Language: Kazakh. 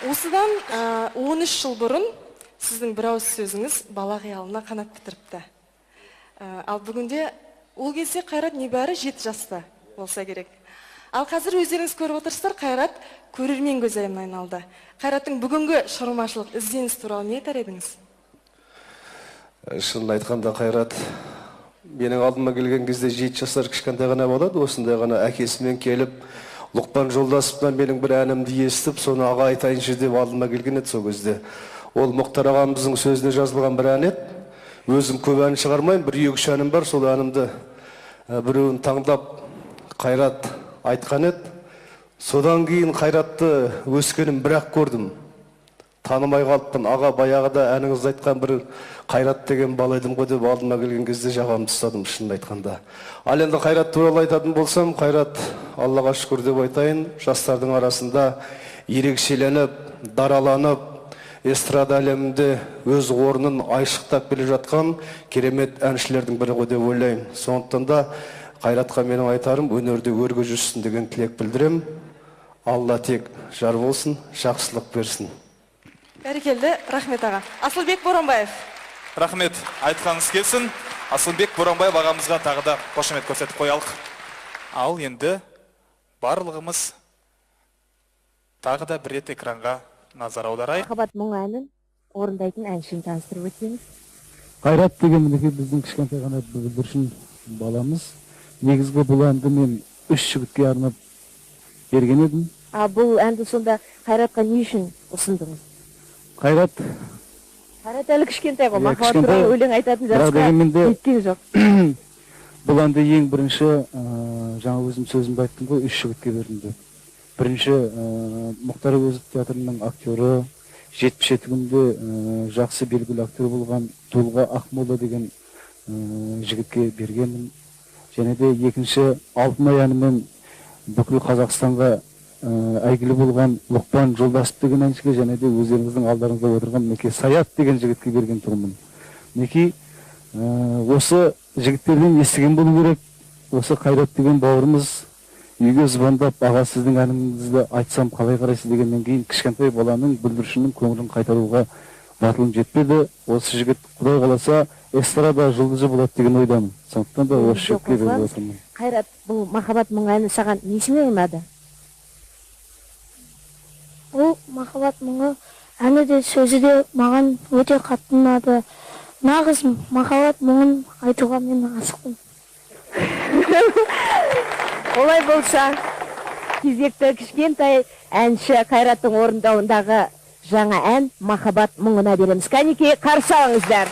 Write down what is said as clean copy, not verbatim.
Осыдан 13 жыл бұрын сіздің бір ауыз сөзіңіз бала қиялына қанат бітіріпті. Ал бүгінде ол кезде Қайрат небәрі 7 жаста болса керек. Ал қазір өздеріңіз көріп отырсыздар, Қайрат көрермен көзайымына айналды. Қайраттың бүгінгі шығармашылық ізденіс туралы не айтар едіңіз? Шынын айтқанда Қайрат менің алдыма келген кезде 7 жасар кішкентай ғана болады, осындай ғана әкесімен келіп, Лұқпан Жолдасовтан менің бір әнімді естіп, соны аға айтайыншы деп алдыма келген еді сол кезде. Ол Мұхтар ағамыздың сөзіне жазылған бір ән еді. Өзім көп ән шығармайын, бір 2-3 әнім бар, сол әнімді біреуін таңдап Қайрат айтқан еді. Содан кейін Қайратты өскенім бірақ көрдім. Танымай қалыппын. Аға баяғыда әніңізді айтқан бір Қайрат деген бала едім ғой деп алдыма келген кезде жағамды ұстадым, шынын айтқанда. Ал енді Қайрат туралы айтатын болсам, Қайрат Аллаға шүкір деп айтайын, жастардың арасында ерекшеленіп, дараланып, эстрада әлемінде өз орнын айшықтап келе жатқан керемет әншілердің бірі ғой деп ойлаймын. Сондықтан да Қайратқа менің айтарым, өнерде өрге жүрсін деген тілек білдірем. Алла тек жар болсын, жақсылық берсін. Бәрекелді, рахмет аға. Асылбек Боранбаев. Рахмет, айтқаныңыз келсін. Асылбек Боранбаев ағамызға тағы да қошемет көрсетіп қоялық. Ал енді барлығымыз тағы да бір рет экранға назар аударайық. Махаббат мұң әнін орындайтын әншіні таныстырып өтсеңіз. Қайрат деген мінекей біздің кішкентай ғана бүлдіршін баламыз. Негізгі бұл әнді мен 3 жігітке арнап берген едім. Бұл әнді сонда Қайратқа не үшін ұсындыңыз? Қайрат әлі кішкентай ғой, махаббат туралы өлең айтатын жасқа жеткен жоқ. Бұл әнді ең бірінші, жаңа өзім сөзімді айттым ғой, 3 жігітке бердім деп. Бірінші Мұхтар Әуезов театрының актері, 77-гінде жақсы белгілі актер болған Толға Ақмола деген жігітке бергенмін. Және де екінші Алтынай әнімен бүкіл Қазақстанға әйгілі болған Лұқпан Жолдасов деген әншіге, және де өздеріңіздің алдарыңызда отырған Неке Саят деген жігітке берген тұғымын. Неке осы жігіттерден естіген болу керек. Осы Қайрат деген бауырымыз үйге звондап, аға сіздің әніңізді айтсам қалай қарайсыз дегеннен кейін кішкентай баланың бүлдіршіннің көңілін қайтаруға батылым жетпеді. Осы жігіт Құдай қаласа эстрада жұлдызы болады деген ойдамын. Сондықтан да осы жігітке беріп отырмын. Қайрат, бұл махаббат мұң әні саған несімен ұнады? Бұл махаббат мұңы әні де сөзі де маған өте қатты ұнады. Нағыз махаббат мұңын айтуға мен асықпын. Олай болса, кезекті кішкентай әнші Қайраттың орындауындағы жаңа ән махаббат мұңына береміз. Кәнекей, қарсы алыңыздар.